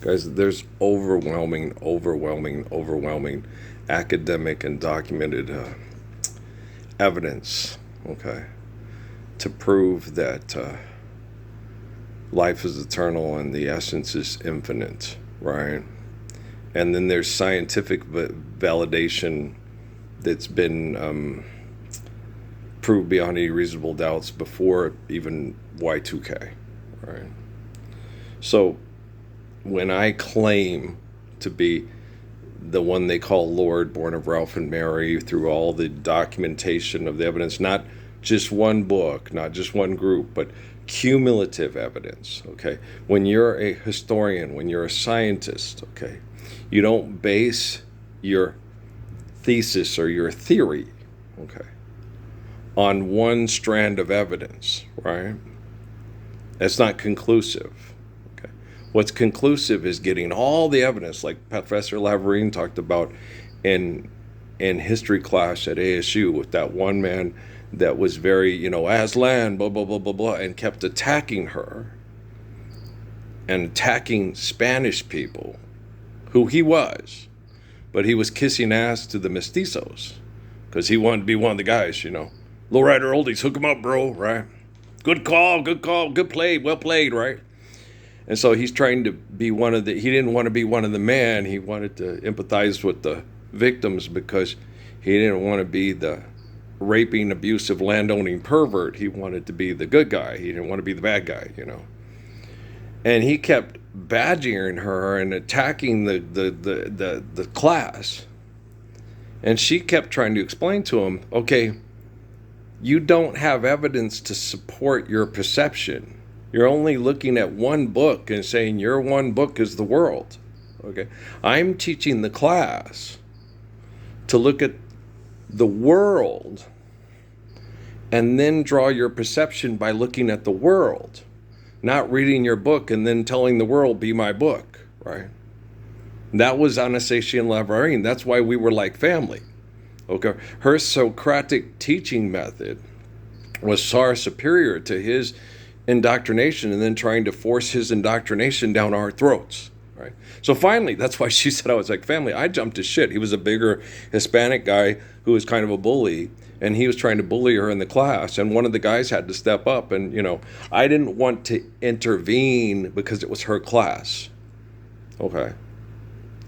Guys, there's overwhelming academic and documented evidence, okay, to prove that life is eternal and the essence is infinite, right? And then there's scientific validation that's been proved beyond any reasonable doubts before even Y2K, right? So when I claim to be the one they call Lord, born of Ralph and Mary, through all the documentation of the evidence, not just one book, not just one group, but cumulative evidence, okay? When you're a historian, when you're a scientist, okay, you don't base your thesis or your theory, okay, on one strand of evidence, right? That's not conclusive. Okay. What's conclusive is getting all the evidence, like Professor Laverine talked about in history class at ASU, with that one man that was very, Aslan, blah, blah, blah, blah, blah, and kept attacking her and attacking Spanish people, who he was, but he was kissing ass to the mestizos because he wanted to be one of the guys, Low rider oldies, hook him up, bro, right? Good call, good play, well played, right? And so he's trying to be he didn't want to be one of the men. He wanted to empathize with the victims because he didn't want to be the raping, abusive, landowning pervert. He wanted to be the good guy. He didn't want to be the bad guy, And he kept badgering her and attacking the class. And she kept trying to explain to him, okay, you don't have evidence to support your perception. You're only looking at one book and saying your one book is the world. Okay, I'm teaching the class to look at the world and then draw your perception by looking at the world, not reading your book and then telling the world, be my book, right? That was Anastasia and Lavarine. That's why we were like family. Okay, her Socratic teaching method was far superior to his indoctrination, and then trying to force his indoctrination down our throats, right? So finally, that's why she said I was like family. I jumped to shit. He was a bigger Hispanic guy who was kind of a bully, and he was trying to bully her in the class, and one of the guys had to step up, and I didn't want to intervene because it was her class. Okay,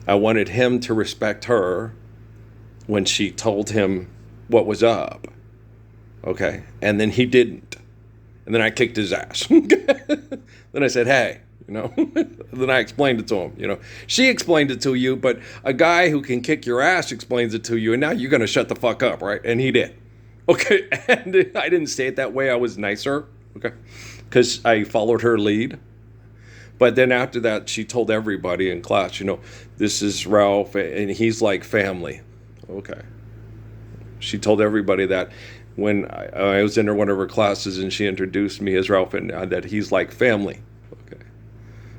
I wanted him to respect her when she told him what was up. Okay. And then he didn't. And then I kicked his ass. Then I said, hey, then I explained it to him, She explained it to you, but a guy who can kick your ass explains it to you, and now you're going to shut the fuck up, right? And he did. Okay. And I didn't say it that way. I was nicer. Okay. Because I followed her lead. But then after that, she told everybody in class, this is Ralph, and he's like family. Okay. She told everybody that when I was in one of her classes, and she introduced me as Ralph, and that he's like family. Okay.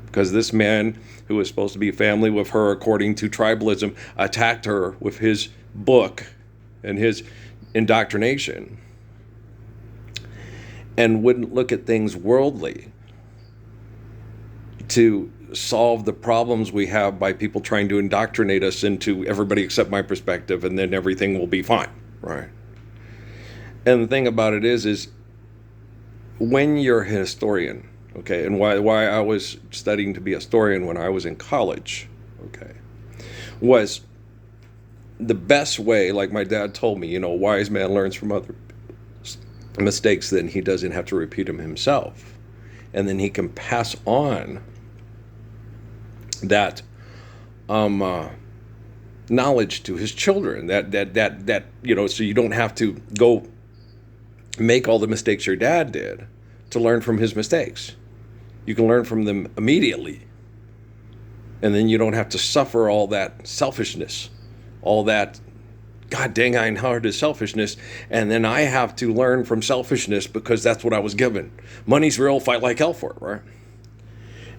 Because this man, who was supposed to be family with her according to tribalism, attacked her with his book and his indoctrination, and wouldn't look at things worldly to solve the problems we have by people trying to indoctrinate us into everybody accept my perspective and then everything will be fine, right? And the thing about it is when you're a historian, okay, and why I was studying to be a historian when I was in college, okay, was the best way, like my dad told me, a wise man learns from other mistakes, then he doesn't have to repeat them himself. And then he can pass on that knowledge to his children, that so you don't have to go make all the mistakes your dad did to learn from his mistakes. You can learn from them immediately, and then you don't have to suffer all that selfishness, all that god dang iron-hearted selfishness, and then I have to learn from selfishness because that's what I was given. Money's real, fight like hell for it, right?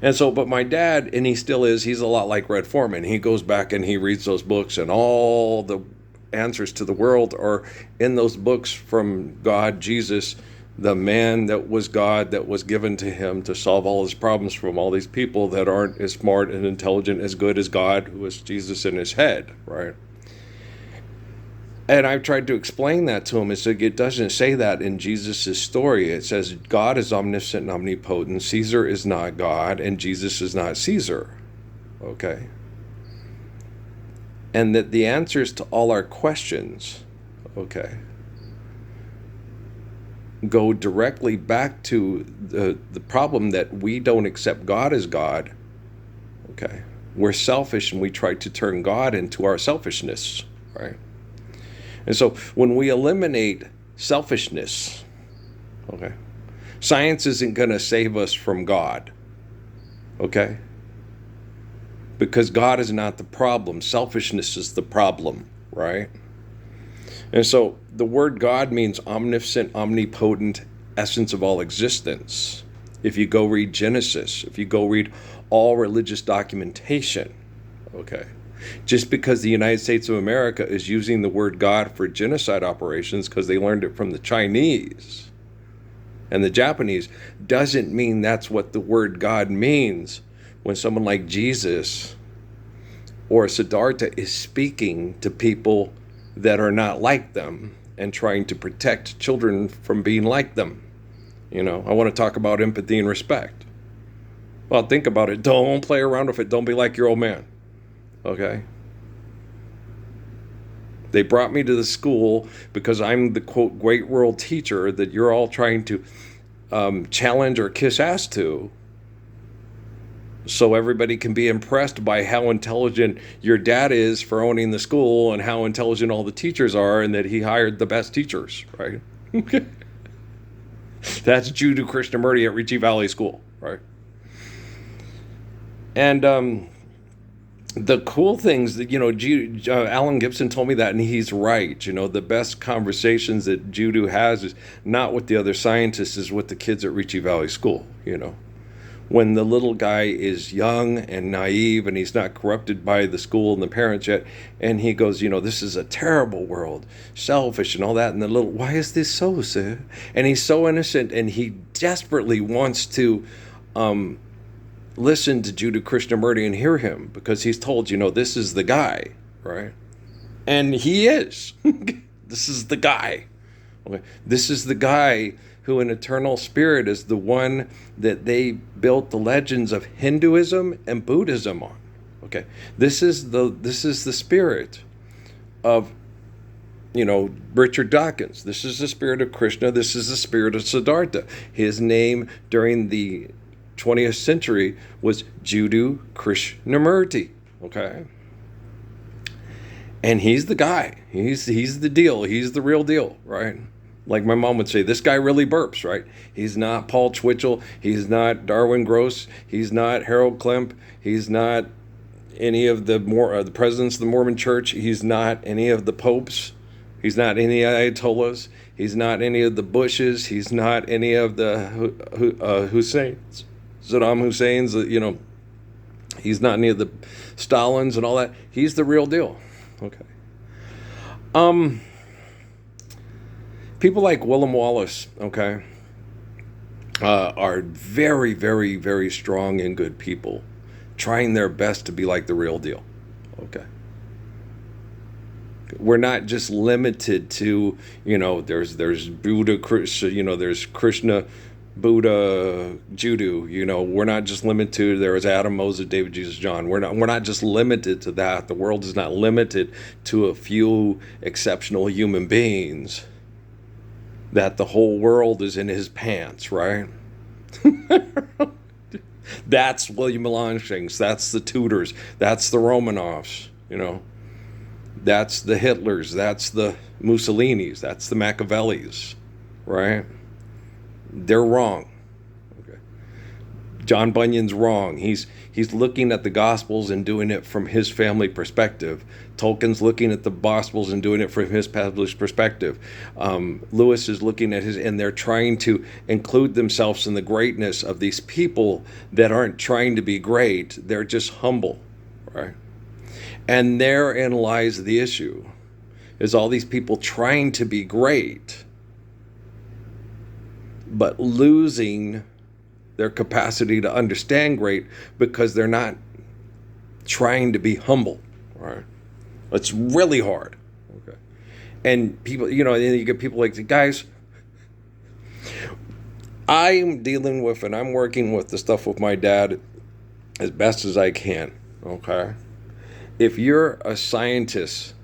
And so, but my dad, and he still is, he's a lot like Red Foreman. He goes back and he reads those books, and all the answers to the world are in those books from God, Jesus, the man that was God, that was given to him to solve all his problems from all these people that aren't as smart and intelligent, as good as God, who was Jesus in his head, right? And I've tried to explain that to him. It's like, it doesn't say that in Jesus' story. It says God is omniscient and omnipotent. Caesar is not God, and Jesus is not Caesar. Okay? And that the answers to all our questions, okay, go directly back to the problem that we don't accept God as God. Okay? We're selfish, and we try to turn God into our selfishness, right? And so when we eliminate selfishness, okay, science isn't going to save us from God, okay? Because God is not the problem. Selfishness is the problem, right? And so the word God means omniscient, omnipotent, essence of all existence. If you go read Genesis, if you go read all religious documentation, okay? Just because the United States of America is using the word God for genocide operations because they learned it from the Chinese and the Japanese, doesn't mean that's what the word God means when someone like Jesus or Siddhartha is speaking to people that are not like them and trying to protect children from being like them. I want to talk about empathy and respect. Well, think about it. Don't play around with it. Don't be like your old man. Okay? They brought me to the school because I'm the, quote, great world teacher that you're all trying to challenge or kiss ass to, so everybody can be impressed by how intelligent your dad is for owning the school and how intelligent all the teachers are, and that he hired the best teachers, right? That's Jiddu Krishnamurti at Ricci Valley School, right? And the cool things that, Alan Gibson told me that, and he's right. The best conversations that Jiddu has is not with the other scientists, is with the kids at Ricci Valley School, When the little guy is young and naive and he's not corrupted by the school and the parents yet, and he goes, this is a terrible world, selfish and all that, and the little, why is this so, sir? And he's so innocent, and he desperately wants to listen to Jiddu Krishnamurti and hear him, because he's told, this is the guy, right? And he is. This is the guy. Okay. This is the guy who in eternal spirit is the one that they built the legends of Hinduism and Buddhism on. Okay. This is the spirit of, Richard Dawkins. This is the spirit of Krishna. This is the spirit of Siddhartha. His name during the 20th century was Jiddu Krishnamurti. Okay. And he's the guy. He's the deal. He's the real deal, right? Like my mom would say, this guy really burps, right? He's not Paul Twitchell. He's not Darwin Gross. He's not Harold Klemp. He's not any of the presidents of the Mormon Church. He's not any of the popes. He's not any Ayatollahs. He's not any of the Bushes. He's not any of the Husseins, Saddam Hussein's. He's not any of the Stalins and all that. He's the real deal. Okay. People like William Wallace, okay, are very, very, very strong and good people, trying their best to be like the real deal. Okay. We're not just limited to, there's Buddha, there's Krishna, Buddha, Jiddu. We're not just limited to there is Adam, Moses, David, Jesus, John. We're not just limited to that. The world is not limited to a few exceptional human beings. That the whole world is in his pants, right? That's William Melanchthon's. That's the Tudors. That's the Romanovs. That's the Hitlers. That's the Mussolinis. That's the Machiavellis, right? They're wrong. Okay. John Bunyan's wrong. He's looking at the Gospels and doing it from his family perspective. Tolkien's looking at the Gospels and doing it from his family's perspective. Lewis is looking at his, and they're trying to include themselves in the greatness of these people that aren't trying to be great. They're just humble, right? And therein lies the issue, is all these people trying to be great but losing their capacity to understand great because they're not trying to be humble. Right? It's really hard. Okay. And people, and you get people like, guys, I'm dealing with and I'm working with the stuff with my dad as best as I can. Okay. If you're a scientist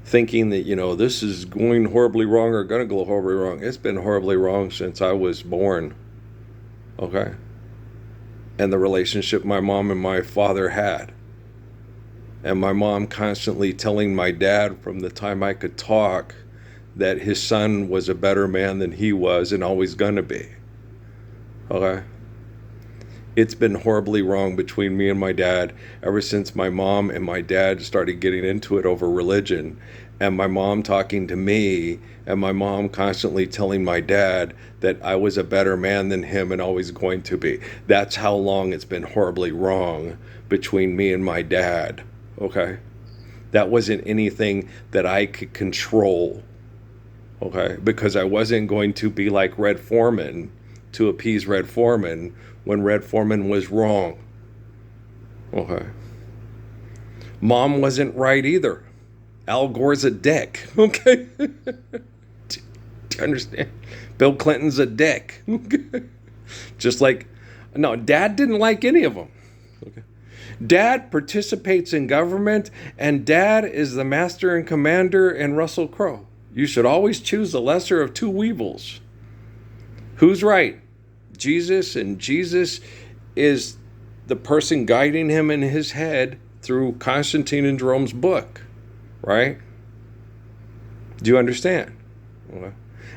thinking that, this is going horribly wrong or going to go horribly wrong, it's been horribly wrong since I was born. Okay. And the relationship my mom and my father had. And my mom constantly telling my dad from the time I could talk that his son was a better man than he was and always gonna be. Okay? It's been horribly wrong between me and my dad ever since my mom and my dad started getting into it over religion. And my mom talking to me and my mom constantly telling my dad that I was a better man than him and always going to be. That's how long it's been horribly wrong between me and my dad. Okay? That wasn't anything that I could control. Okay? Because I wasn't going to be like Red Foreman to appease Red Foreman when Red Foreman was wrong. Okay? Mom wasn't right either. Al Gore's a dick. Okay? Do you understand? Bill Clinton's a dick. Okay? Just like, no, Dad didn't like any of them. Okay? Dad participates in government, and Dad is the master and commander in Russell Crowe. You should always choose the lesser of two evils. Who's right? Jesus, and Jesus is the person guiding him in his head through Constantine and Jerome's book, right? Do you understand? Okay.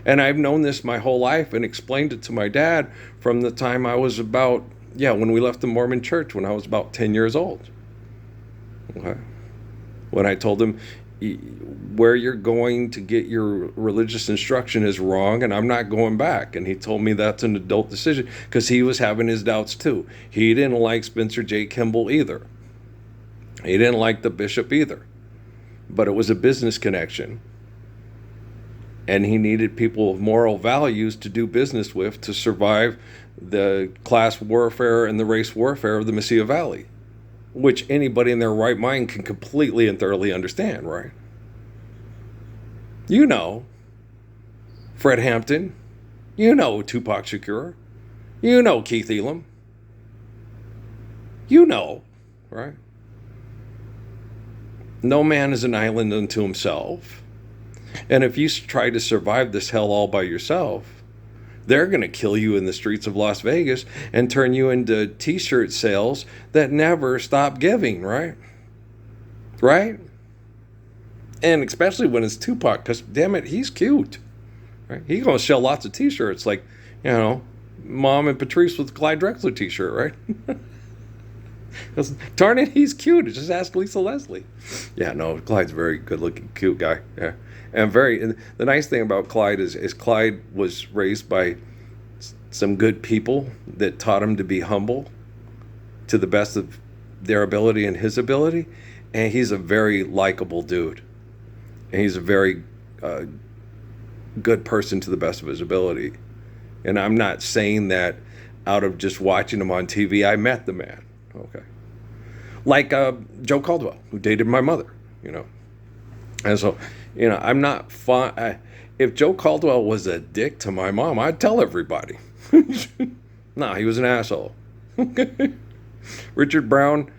And I've known this my whole life and explained it to my dad from the time I was about, when we left the Mormon church when I was about 10 years old. Okay. When I told him, where you're going to get your religious instruction is wrong, and I'm not going back. And he told me that's an adult decision because he was having his doubts too. He didn't like Spencer J. Kimball either. He didn't like the bishop either. But it was a business connection. And he needed people of moral values to do business with to survive the class warfare and the race warfare of the Mesilla Valley, which anybody in their right mind can completely and thoroughly understand, right? You know Fred Hampton. You know Tupac Shakur. You know Keith Elam. You know, right? No man is an island unto himself. And if you try to survive this hell all by yourself, they're going to kill you in the streets of Las Vegas and turn you into t-shirt sales that never stop giving, right? Right? And especially when it's Tupac, because damn it, he's cute. Right? He's going to sell lots of t-shirts like, Mom and Patrice with Clyde Drexler t-shirt, right? Darn it, he's cute. Just ask Lisa Leslie. Yeah, no, Clyde's a very good-looking, cute guy. Yeah. And the nice thing about Clyde is Clyde was raised by some good people that taught him to be humble to the best of their ability and his ability. And he's a very likable dude. And he's a very good person to the best of his ability. And I'm not saying that out of just watching him on TV. I met the man. Okay. Like Joe Caldwell, who dated my mother, And so, I'm not fun. If Joe Caldwell was a dick to my mom, I'd tell everybody. No, he was an asshole. Richard Brown,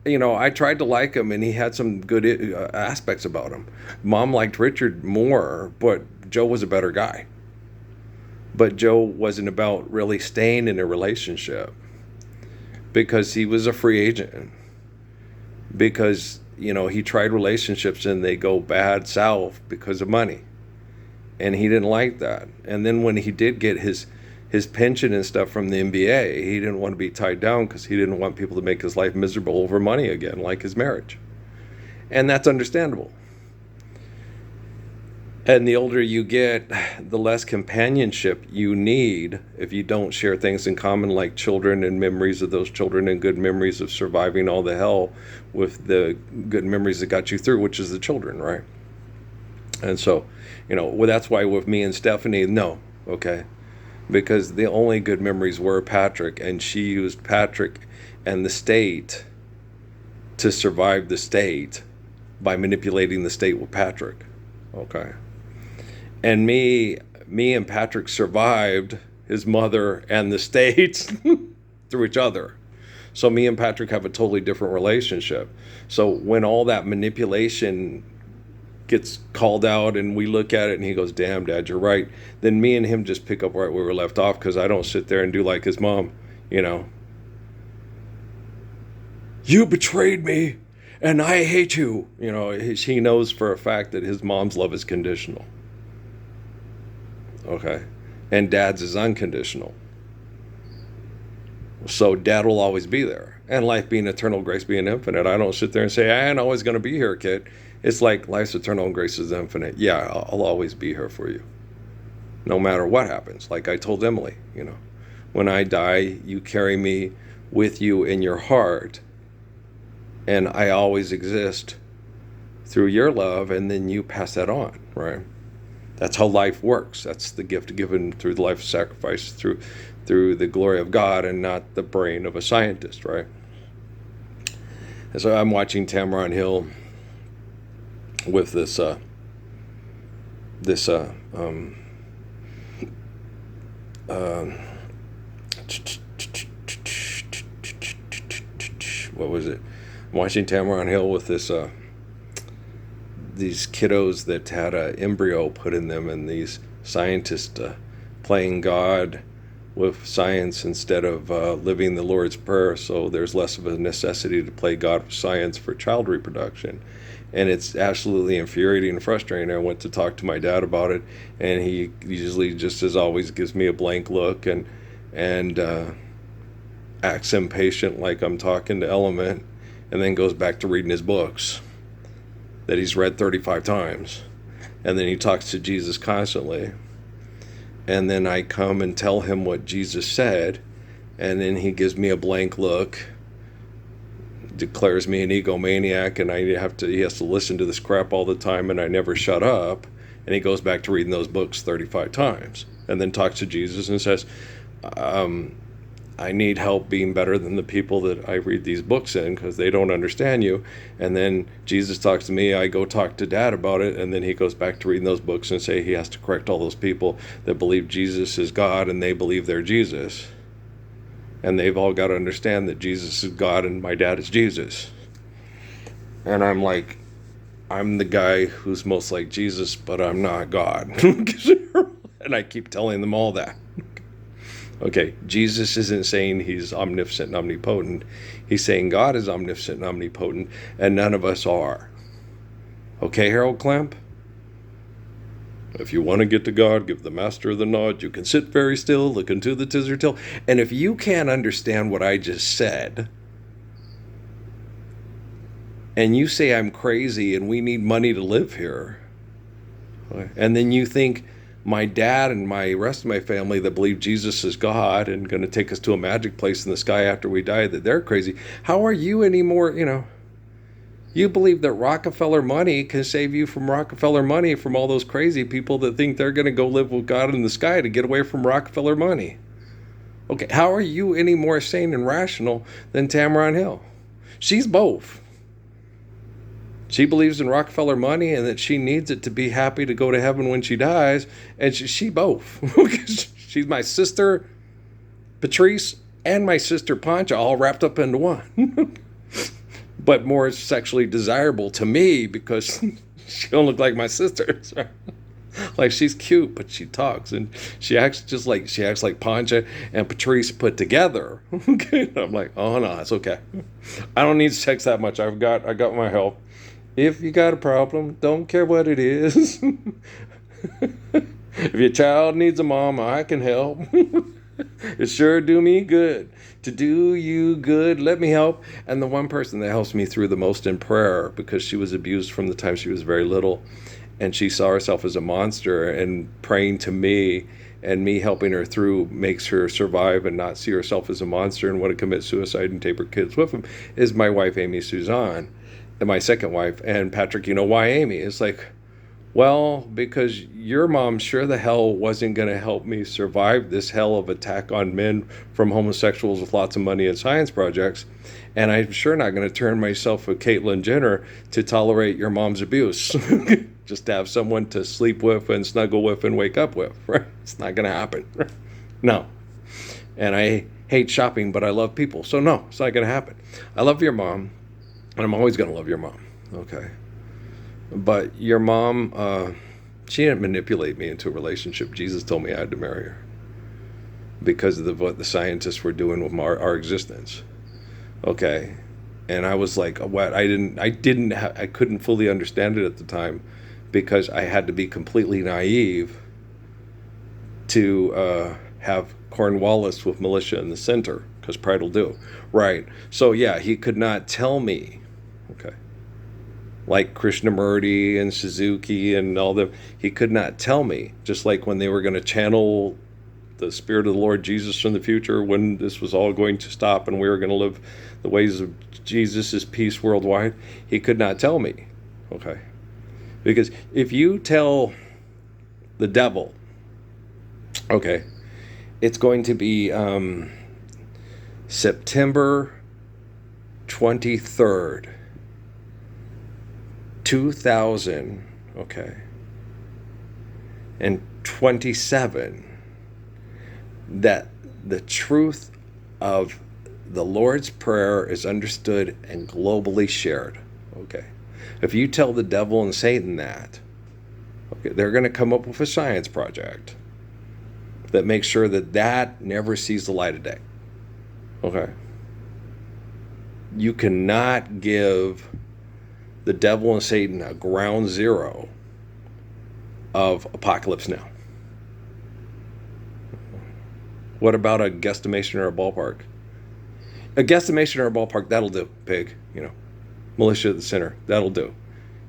I tried to like him, and he had some good aspects about him. Mom liked Richard more, but Joe was a better guy. But Joe wasn't about really staying in a relationship because he was a free agent. Because he tried relationships and they go bad south because of money. And he didn't like that. And then when he did get his pension and stuff from the NBA, he didn't want to be tied down because he didn't want people to make his life miserable over money again, like his marriage. And that's understandable. And the older you get, the less companionship you need if you don't share things in common like children and memories of those children and good memories of surviving all the hell with the good memories that got you through, which is the children, right? And so, that's why with me and Stephanie, no, okay? because the only good memories were Patrick, and she used Patrick and the state to survive the state by manipulating the state with Patrick. Okay. And me and Patrick survived his mother and the state through each other. So me and Patrick have a totally different relationship. So when all that manipulation gets called out and we look at it and he goes, damn, Dad, you're right, then me and him just pick up right where we were left off, because I don't sit there and do like his mom, you betrayed me and I hate you. He knows for a fact that his mom's love is conditional. Okay. And Dad's is unconditional. So Dad will always be there. And life being eternal, grace being infinite. I don't sit there and say, I ain't always going to be here, kid. It's like life's eternal and grace is infinite. Yeah, I'll always be here for you. No matter what happens. Like I told Emily, when I die, you carry me with you in your heart. And I always exist through your love, and then you pass that on, right? That's how life works. That's the gift given through the life of sacrifice, through the glory of God, and not the brain of a scientist, right? And so I'm watching Tamron Hill with this what was it? I'm watching Tamron Hill with these kiddos that had an embryo put in them, and these scientists playing God with science instead of living the Lord's Prayer. So there's less of a necessity to play God with science for child reproduction. And it's absolutely infuriating and frustrating. I went to talk to my dad about it, and he usually, just as always, gives me a blank look and acts impatient like I'm talking to Element, and then goes back to reading his books that he's read 35 times. And then he talks to Jesus constantly. And then I come and tell him what Jesus said, and then he gives me a blank look, declares me an egomaniac, and he has to listen to this crap all the time, and I never shut up. And he goes back to reading those books 35 times, and then talks to Jesus and says, I need help being better than the people that I read these books in, because they don't understand you. And then Jesus talks to me, I go talk to Dad about it, and then he goes back to reading those books and say he has to correct all those people that believe Jesus is God and they believe they're Jesus. And they've all got to understand that Jesus is God and my dad is Jesus. And I'm like, I'm the guy who's most like Jesus, but I'm not God. And I keep telling them all that. Okay, Jesus isn't saying he's omnipotent and omnipotent. He's saying God is omnipotent and omnipotent, and none of us are. Okay, Harold Clamp? If you want to get to God, give the master the nod. You can sit very still, look into the tizzer till. And if you can't understand what I just said, and you say I'm crazy and we need money to live here, and then you think my dad and my rest of my family that believe Jesus is God and going to take us to a magic place in the sky after we die, that they're crazy. How are you anymore, You believe that Rockefeller money can save you from Rockefeller money, from all those crazy people that think they're going to go live with God in the sky to get away from Rockefeller money. Okay, how are you any more sane and rational than Tamron Hill? She's both. She believes in Rockefeller money and that she needs it to be happy to go to heaven when she dies. And she both. She's my sister, Patrice, and my sister, Pancha, all wrapped up into one. But more sexually desirable to me because she don't look like my sister. Like, she's cute, but she talks. And she acts like Pancha and Patrice put together. Okay, I'm like, oh, no, it's okay. I don't need sex that much. I got my help. If you got a problem, don't care what it is. If your child needs a mom, I can help. It sure do me good. To do you good, let me help. And the one person that helps me through the most in prayer, because she was abused from the time she was very little, and she saw herself as a monster, and praying to me and me helping her through makes her survive and not see herself as a monster and want to commit suicide and take her kids with him, is my wife, Amy Suzanne. And my second wife. And Patrick, you know why Amy? It's like, Well, because your mom sure the hell wasn't going to help me survive this hell of attack on men from homosexuals with lots of money and science projects. And I'm sure not going to turn myself with Caitlyn Jenner to tolerate your mom's abuse. Just to have someone to sleep with and snuggle with and wake up with. Right? It's not going to happen. No. And I hate shopping, but I love people. So no, it's not going to happen. I love your mom, and I'm always going to love your mom. Okay. But your mom, she didn't manipulate me into a relationship. Jesus told me I had to marry her because of what the scientists were doing with our existence. Okay, and I was like, what? I couldn't fully understand it at the time because I had to be completely naive to have Cornwallis with militia in the center because pride will do. Right. So yeah, he could not tell me. Okay. Like Krishnamurti and Suzuki and all them, he could not tell me. Just like when they were going to channel the Spirit of the Lord Jesus from the future, when this was all going to stop and we were going to live the ways of Jesus' peace worldwide, he could not tell me. Okay. Because if you tell the devil, okay, it's going to be September 23rd. 2000, okay, and 27, that the truth of the Lord's Prayer is understood and globally shared. Okay. If you tell the devil and Satan that, okay, they're going to come up with a science project that makes sure that that never sees the light of day. Okay. You cannot give the devil and Satan a ground zero of Apocalypse Now. What about a guesstimation or a ballpark? A guesstimation or a ballpark, that'll do, pig. Militia at the center, that'll do.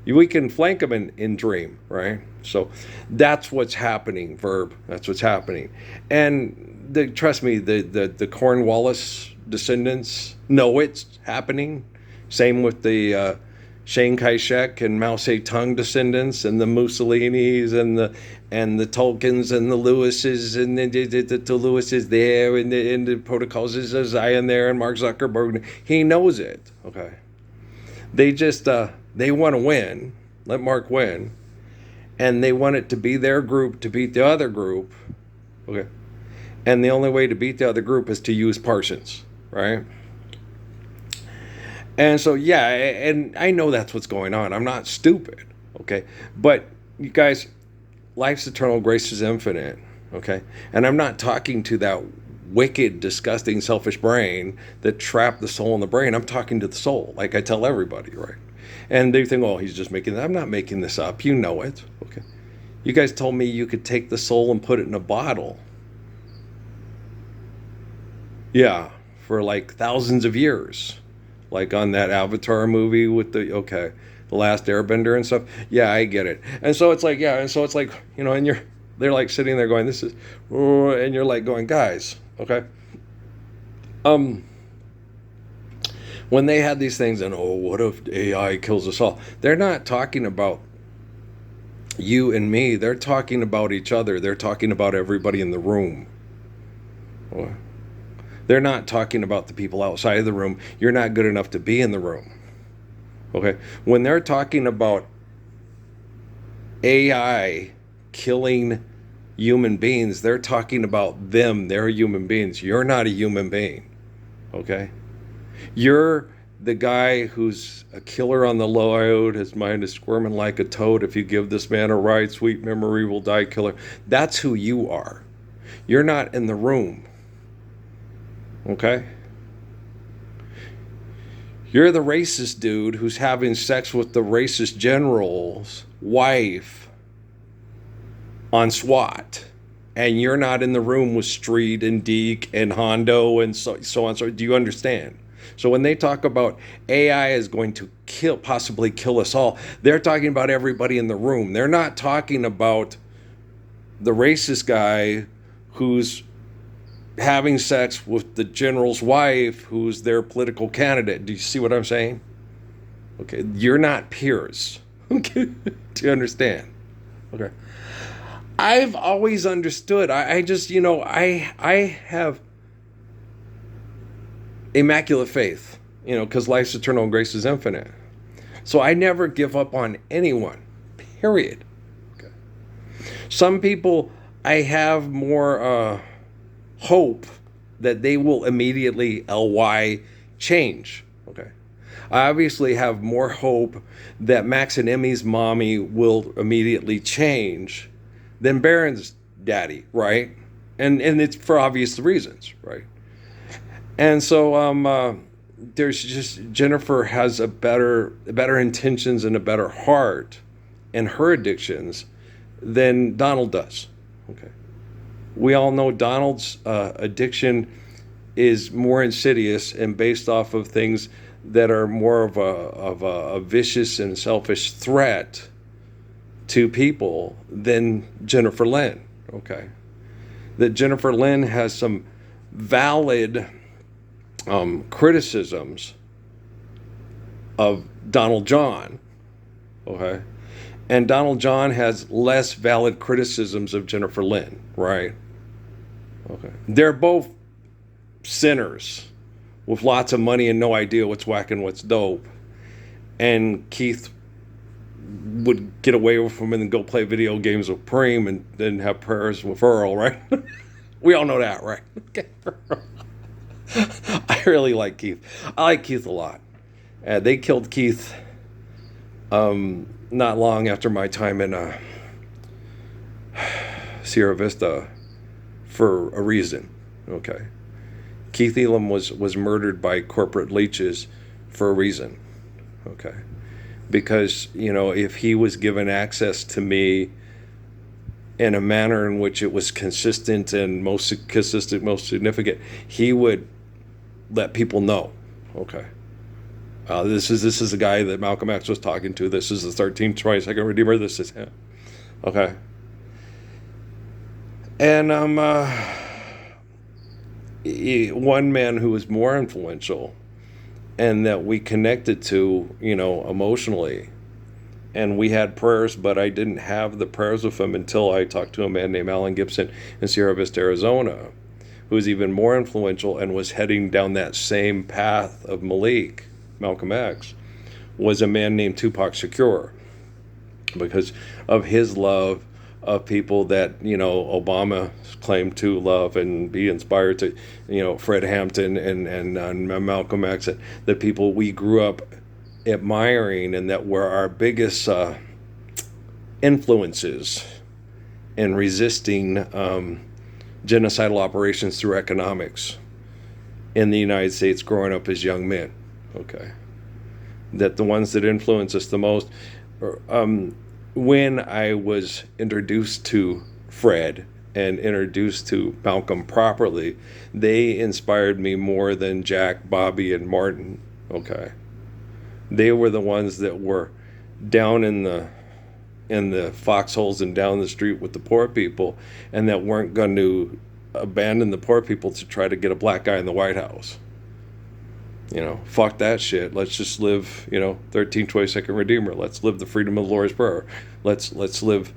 We can flank them in dream, right? So that's what's happening, verb. That's what's happening. And trust me, the Cornwallis descendants know it's happening. Same with the Chiang Kai-shek and Mao Zedong descendants, and the Mussolinis and the Tolkiens and the Lewises and the Lewises there, and the protocols is Zion there, and Mark Zuckerberg. He knows it. Okay, they just they want to win. Let Mark win, and they want it to be their group to beat the other group. Okay, and the only way to beat the other group is to use Parsons, right? And so, yeah, and I know that's what's going on. I'm not stupid, okay? But, you guys, life's eternal, grace is infinite, okay? And I'm not talking to that wicked, disgusting, selfish brain that trapped the soul in the brain. I'm talking to the soul, like I tell everybody, right? And they think, oh, he's just making that. I'm not making this up. You know it, okay? You guys told me you could take the soul and put it in a bottle. Yeah, for like thousands of years. Like on that Avatar movie with the Last Airbender and stuff. Yeah, I get it. And so it's like, yeah, and so it's like, and they're like sitting there going, this is, and you're like going, guys, okay. When they had these things and, what if AI kills us all? They're not talking about you and me. They're talking about each other. They're talking about everybody in the room. What? They're not talking about the people outside of the room. You're not good enough to be in the room. Okay? When they're talking about AI killing human beings, they're talking about them. They're human beings. You're not a human being. Okay? You're the guy who's a killer on the road. His mind is squirming like a toad. If you give this man a ride, sweet memory will die killer. That's who you are. You're not in the room. Okay? You're the racist dude who's having sex with the racist general's wife on SWAT. And you're not in the room with Street and Deke and Hondo and so on. So do you understand? So when they talk about AI is going to possibly kill us all, they're talking about everybody in the room. They're not talking about the racist guy who's having sex with the general's wife who's their political candidate. Do you see what I'm saying? Okay, you're not peers. Okay, do you understand? Okay. I've always understood. I just, I have immaculate faith, because life's eternal and grace is infinite. So I never give up on anyone, period. Okay. Some people, I have more hope that they will immediately change. Okay. I obviously have more hope that Max and Emmy's mommy will immediately change than Baron's daddy, right? And it's for obvious reasons, right? And so there's just Jennifer has a better intentions and a better heart in her addictions than Donald does. Okay. We all know Donald's addiction is more insidious and based off of things that are more of a vicious and selfish threat to people than Jennifer Lynn. Okay. That Jennifer Lynn has some valid criticisms of Donald John. Okay. And Donald John has less valid criticisms of Jennifer Lynn, right? Okay. They're both sinners with lots of money and no idea what's whack and what's dope. And Keith would get away with him and then go play video games with Preem and then have prayers with Earl, right? We all know that, right? Okay. I really like Keith. I like Keith a lot. They killed Keith not long after my time in Sierra Vista for a reason. Okay. Keith Elam was murdered by corporate leeches for a reason. Okay. Because, if he was given access to me in a manner in which it was consistent and most significant, he would let people know. Okay. This is the guy that Malcolm X was talking to. This is the 13th 22nd Redeemer. This is him. Okay. And one man who was more influential and that we connected to, emotionally. And we had prayers, but I didn't have the prayers with him until I talked to a man named Alan Gibson in Sierra Vista, Arizona, who was even more influential and was heading down that same path of Malcolm X, was a man named Tupac Shakur, because of his love of people that, Obama claimed to love and be inspired to, Fred Hampton and Malcolm X, the people we grew up admiring and that were our biggest influences in resisting genocidal operations through economics in the United States growing up as young men. Okay. That the ones that influence us the most, when I was introduced to Fred and introduced to Malcolm properly, they inspired me more than Jack, Bobby, and Martin. Okay. They were the ones that were down in the foxholes and down the street with the poor people, and that weren't going to abandon the poor people to try to get a black guy in the White House. Fuck that shit. Let's just live, 1322nd Redeemer. Let's live the freedom of the Lord's Prayer. Let's live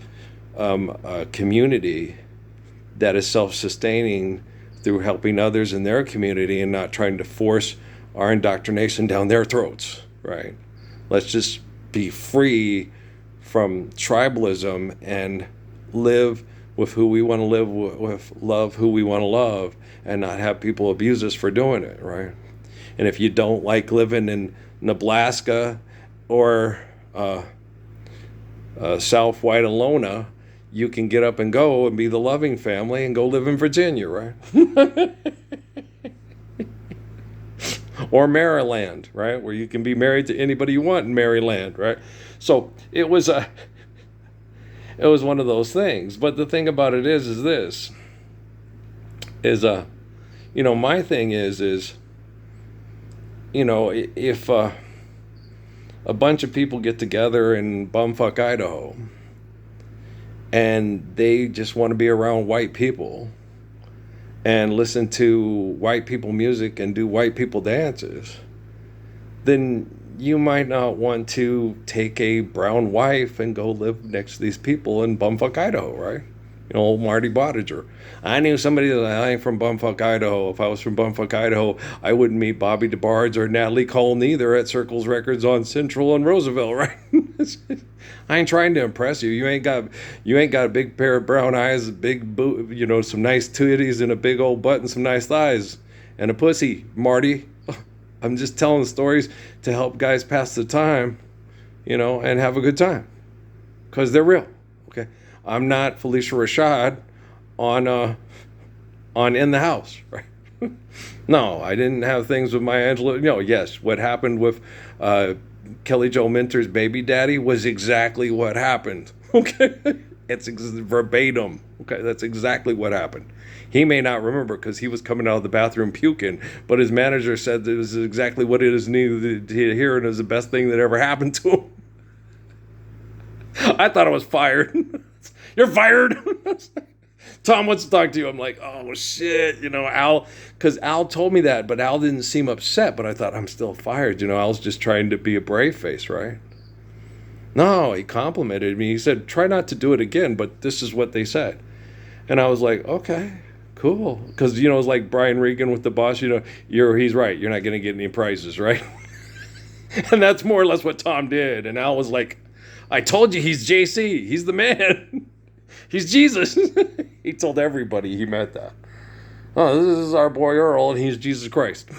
a community that is self-sustaining through helping others in their community and not trying to force our indoctrination down their throats, right? Let's just be free from tribalism and live with who we want to live with, love who we want to love, and not have people abuse us for doing it, right? And if you don't like living in Nebraska or South White Alona, you can get up and go and be the loving family and go live in Virginia, right? Or Maryland, right? Where you can be married to anybody you want in Maryland, right? So it was one of those things. But the thing about it is this, my thing is, if a bunch of people get together in bumfuck Idaho and they just want to be around white people and listen to white people music and do white people dances, then you might not want to take a brown wife and go live next to these people in bumfuck Idaho, right? You know, old Marty Bottiger. I knew somebody that I ain't from bumfuck Idaho. If I was from bumfuck Idaho, I wouldn't meet Bobby DeBards or Natalie Cole neither at Circles Records on Central and Roosevelt, right? I ain't trying to impress you. You ain't got a big pair of brown eyes, a big boot, you know, some nice titties and a big old butt and some nice thighs and a pussy, Marty. I'm just telling stories to help guys pass the time, you know, and have a good time, because they're real. Okay, I'm not Felicia Rashad on In the House, right? No, I didn't have things with Maya Angelou. You know, yes, what happened with Kelly Jo Minter's baby daddy was exactly what happened. Okay, it's verbatim. Okay, that's exactly what happened. He may not remember because he was coming out of the bathroom puking, but his manager said that it was exactly what it is needed to hear, and it was the best thing that ever happened to him. I thought I was fired. You're fired. Tom wants to talk to you. I'm like, oh shit, you know, Al, because Al told me that, but Al didn't seem upset, but I thought, I'm still fired. You know, Al's just trying to be a brave face, right? No, he complimented me. He said, try not to do it again, but this is what they said. And I was like, okay, cool. Because, you know, it's like Brian Regan with The Boss, you know, he's right. You're not going to get any prizes, right? And that's more or less what Tom did. And Al was like, I told you he's JC. He's the man. He's Jesus. He told everybody he met that. Oh, this is our boy Earl, and he's Jesus Christ.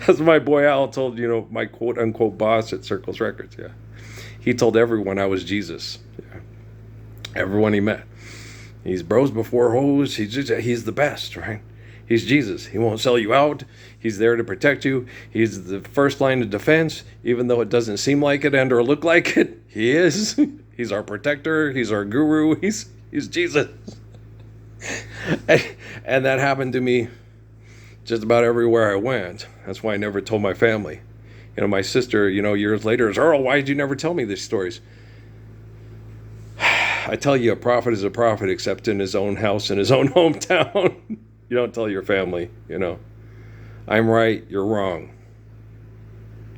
As my boy Al told, you know, my quote-unquote boss at Circles Records, yeah. He told everyone I was Jesus. Yeah. Everyone he met. He's bros before hoes. He's the best, right? He's Jesus. He won't sell you out. He's there to protect you. He's the first line of defense, even though it doesn't seem like it and or look like it. He is. He's our protector. He's our guru. He's Jesus. And that happened to me just about everywhere I went. That's why I never told my family. You know, my sister, you know, years later is, Earl, why did you never tell me these stories? I tell you, a prophet is a prophet, except in his own house, in his own hometown. You don't tell your family, you know. I'm right, you're wrong.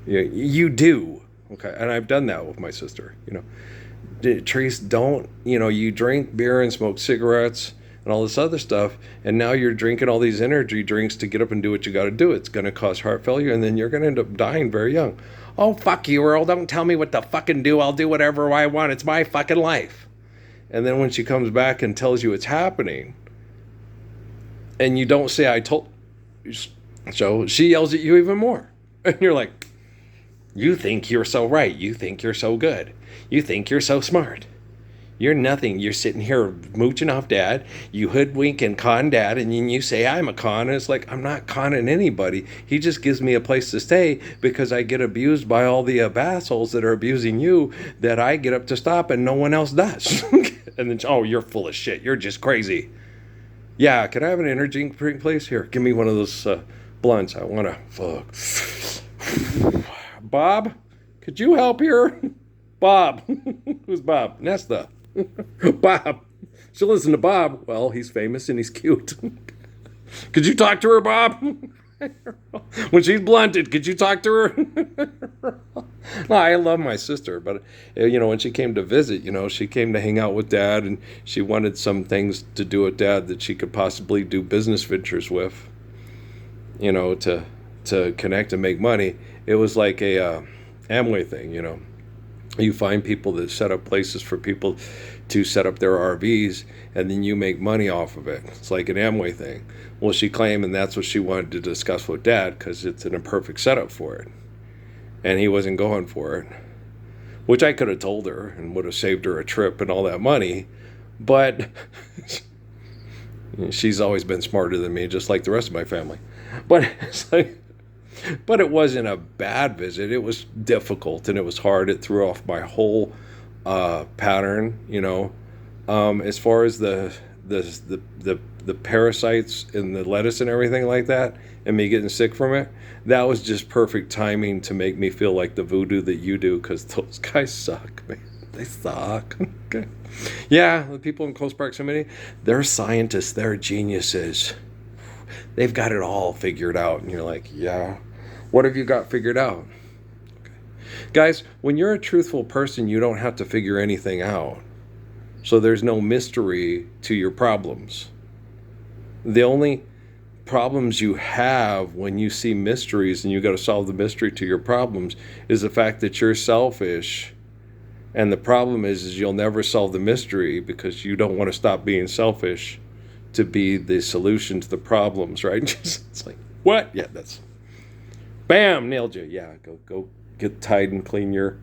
You do. Okay, and I've done that with my sister, you know. Trace, don't, you know, you drink beer and smoke cigarettes and all this other stuff, and now you're drinking all these energy drinks to get up and do what you got to do. It's going to cause heart failure, and then you're going to end up dying very young. Oh, fuck you, Earl. Don't tell me what to fucking do. I'll do whatever I want. It's my fucking life. And then when she comes back and tells you it's happening, and you don't say, I told, so she yells at you even more. And you're like, you think you're so right. You think you're so good. You think you're so smart. You're nothing. You're sitting here mooching off dad. You hoodwink and con dad, and then you say, I'm a con. And it's like, I'm not conning anybody. He just gives me a place to stay because I get abused by all the assholes that are abusing you that I get up to stop and no one else does. And then, oh, you're full of shit. You're just crazy. Yeah, can I have an energy drink, please? Here, give me one of those blunts. I want to fuck. Bob, could you help here? Bob. Who's Bob? Nesta. Bob. She'll listen to Bob. Well, he's famous and he's cute. Could you talk to her, Bob? When she's blunted, could you talk to her? No, I love my sister, but you know, when she came to visit, you know, she came to hang out with Dad, and she wanted some things to do with Dad that she could possibly do business ventures with, you know, to connect and make money. It was like a Amway thing, you know. You find people that set up places for people to set up their RVs, and then you make money off of it. It's like an Amway thing. Well, she claimed, and that's what she wanted to discuss with Dad, because it's an imperfect setup for it. And he wasn't going for it, which I could have told her and would have saved her a trip and all that money. But she's always been smarter than me, just like the rest of my family. But it's like, but it wasn't a bad visit. It was difficult and it was hard. It threw off my whole pattern, you know. As far as the parasites in the lettuce and everything like that, and me getting sick from it, that was just perfect timing to make me feel like the voodoo that you do, because those guys suck, man. They suck. Okay. Yeah, the people in close proximity, they're scientists, they're geniuses. They've got it all figured out, and you're like, yeah. What have you got figured out? Guys, when you're a truthful person, you don't have to figure anything out. So there's no mystery to your problems. The only problems you have when you see mysteries and you got to solve the mystery to your problems is the fact that you're selfish. And the problem is you'll never solve the mystery because you don't want to stop being selfish to be the solution to the problems, right? It's like, what? Yeah, that's bam, nailed you. Yeah, go get tied and clean your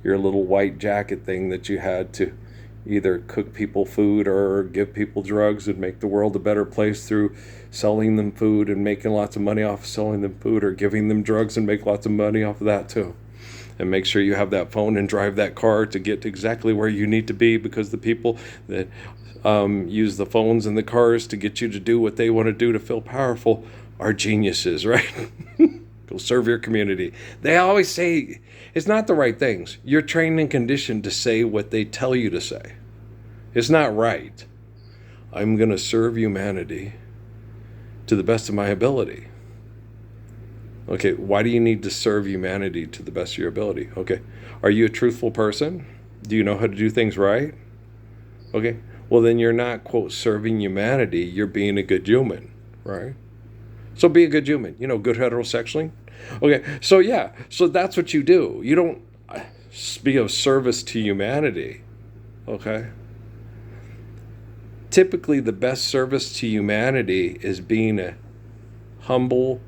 little white jacket thing that you had to either cook people food or give people drugs and make the world a better place through selling them food and making lots of money off of selling them food, or giving them drugs and make lots of money off of that too. And make sure you have that phone and drive that car to get to exactly where you need to be, because the people that use the phones and the cars to get you to do what they want to do to feel powerful are geniuses, right? Go serve your community. They always say it's not the right things. You're trained and conditioned to say what they tell you to say. It's not right. I'm going to serve humanity to the best of my ability. Okay, why do you need to serve humanity to the best of your ability? Okay, are you a truthful person? Do you know how to do things right? Okay, well then you're not, quote, serving humanity, you're being a good human, right? So be a good human, good heterosexually. Okay, so yeah, so that's what you do. You don't be of service to humanity, okay? Typically, the best service to humanity is being a humble,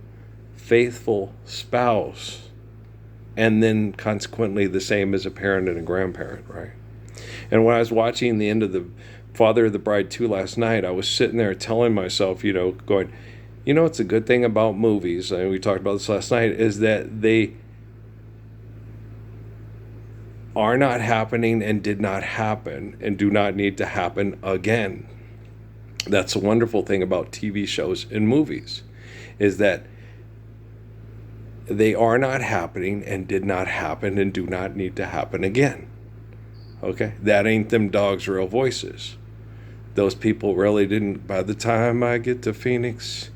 faithful spouse, and then consequently the same as a parent and a grandparent, right? And when I was watching the end of the Father of the Bride 2 last night, I was sitting there telling myself, going, it's a good thing about movies, and we talked about this last night, is that they are not happening and did not happen and do not need to happen again. That's a wonderful thing about TV shows and movies, is that they are not happening and did not happen and do not need to happen again. Okay? That ain't them dogs' real voices. Those people really didn't. By the time I get to Phoenix,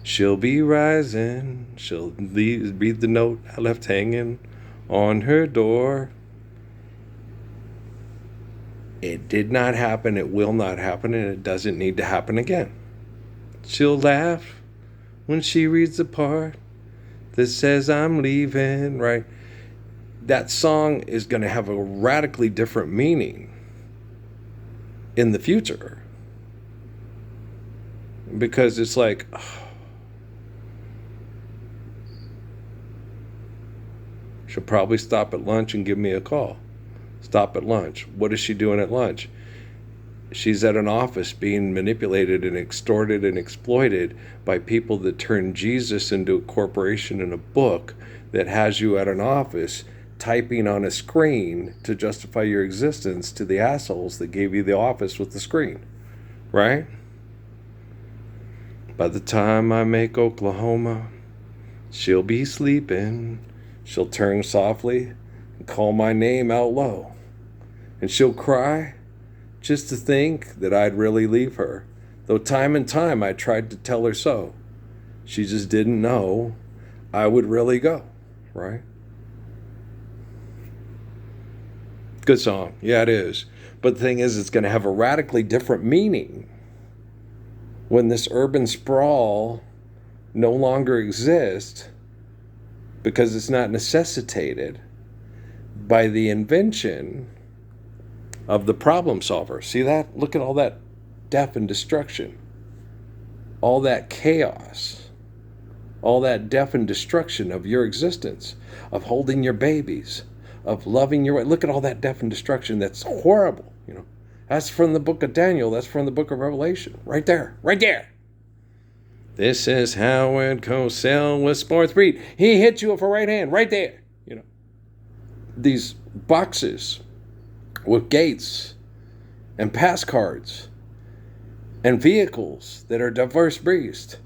she'll be rising. She'll read the note I left hanging on her door. It did not happen, it will not happen, and it doesn't need to happen again. She'll laugh when she reads the part that says I'm leaving, right? That song is going to have a radically different meaning in the future. Because it's like, she'll probably stop at lunch and give me a call. Stop at lunch. What is she doing at lunch? She's at an office being manipulated and extorted and exploited by people that turn Jesus into a corporation and a book that has you at an office typing on a screen to justify your existence to the assholes that gave you the office with the screen, right? By the time I make Oklahoma, she'll be sleeping. She'll turn softly and call my name out low. And she'll cry just to think that I'd really leave her, though time and time I tried to tell her so. She just didn't know I would really go, right? Good song. Yeah, it is. But the thing is, it's going to have a radically different meaning when this urban sprawl no longer exists, because it's not necessitated by the invention of the problem solver. See that? Look at all that death and destruction. All that chaos. All that death and destruction of your existence, of holding your babies, of loving your wife. Look at all that death and destruction. That's horrible, That's from the book of Daniel. That's from the book of Revelation. Right there. Right there. This is how it goes. Sell with sports breed. He hit you with a right hand. Right there. These boxes with gates and pass cards and vehicles that are diverse breeds,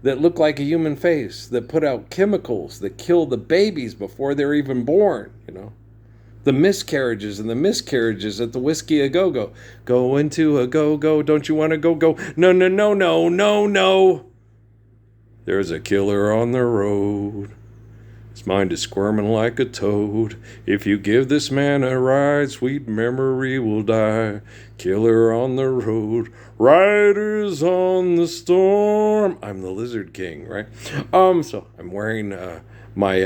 that look like a human face, that put out chemicals that kill the babies before they're even born, The miscarriages and the miscarriages at the Whiskey A Go-Go. Go into a go-go, don't you want to go-go? No, no, no, no, no, no. There's a killer on the road. His mind is squirming like a toad. If you give this man a ride, sweet memory will die. Killer on the road, riders on the storm. I'm the Lizard King, right? So I'm wearing my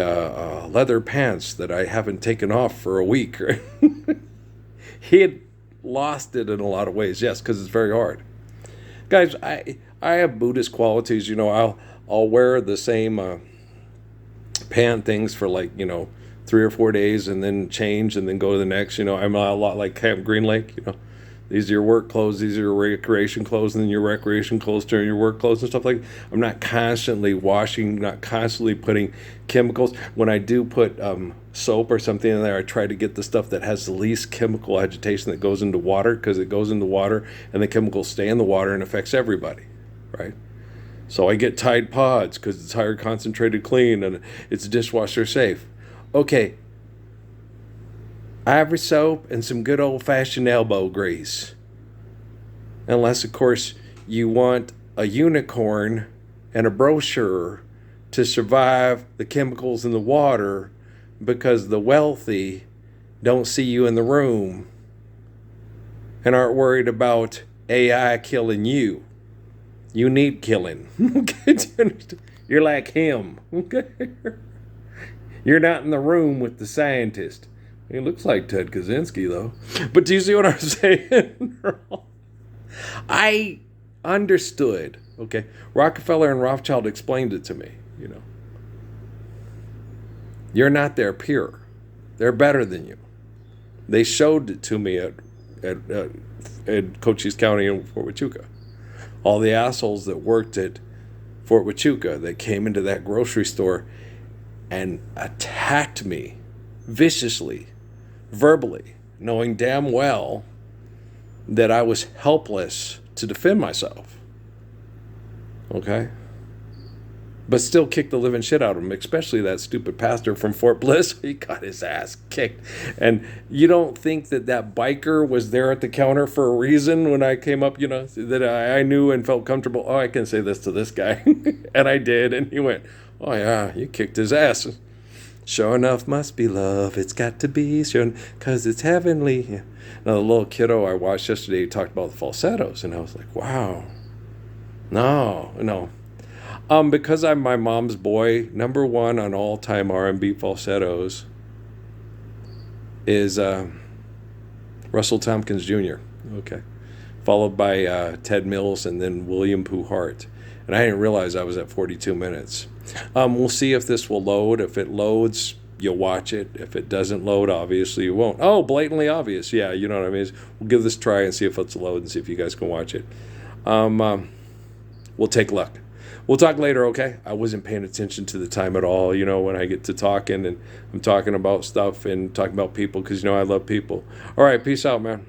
leather pants that I haven't taken off for a week. Right? He had lost it in a lot of ways, yes, because it's very hard. Guys, I have Buddhist qualities. I'll wear the same pant things for 3 or 4 days and then change and then go to the next. I'm a lot like Camp Green Lake. These are your work clothes, these are your recreation clothes, and then your recreation clothes turn your work clothes and stuff like that. I'm not constantly washing, not constantly putting chemicals. When I do put soap or something in there, I try to get the stuff that has the least chemical agitation that goes into water, because it goes into water and the chemicals stay in the water and affects everybody, right? So I get Tide Pods because it's higher concentrated clean and it's dishwasher safe. Okay, Ivory soap and some good old-fashioned elbow grease. Unless, of course, you want a unicorn and a brochure to survive the chemicals in the water, because the wealthy don't see you in the room and aren't worried about AI killing you. You need killing. Okay? You're like him. Okay? You're not in the room with the scientist. He looks like Ted Kaczynski, though. But do you see what I'm saying? I understood. Okay, Rockefeller and Rothschild explained it to me. You're not their peer. They're better than you. They showed it to me at Cochise County in Fort Huachuca. All the assholes that worked at Fort Huachuca that came into that grocery store and attacked me viciously, verbally, knowing damn well that I was helpless to defend myself. Okay? But still kicked the living shit out of him, especially that stupid pastor from Fort Bliss. He got his ass kicked. And you don't think that biker was there at the counter for a reason when I came up, that I knew and felt comfortable. Oh, I can say this to this guy. And I did. And he went, oh, yeah, you kicked his ass. Sure enough, must be love. It's got to be, sure, because it's heavenly. Yeah. Now, the little kiddo I watched yesterday, he talked about the falsettos, and I was like, wow. No. Because I'm my mom's boy, number one on all-time R&B falsettos is Russell Tompkins Jr., okay, followed by Ted Mills and then William Pooh Hart. And I didn't realize I was at 42 minutes. We'll see if this will load. If it loads, you'll watch it. If it doesn't load, obviously you won't. Oh, blatantly obvious. Yeah, you know what I mean. We'll give this a try and see if it's load and see if you guys can watch it. We'll take luck. We'll talk later, okay? I wasn't paying attention to the time at all, when I get to talking and I'm talking about stuff and talking about people because, I love people. All right, peace out, man.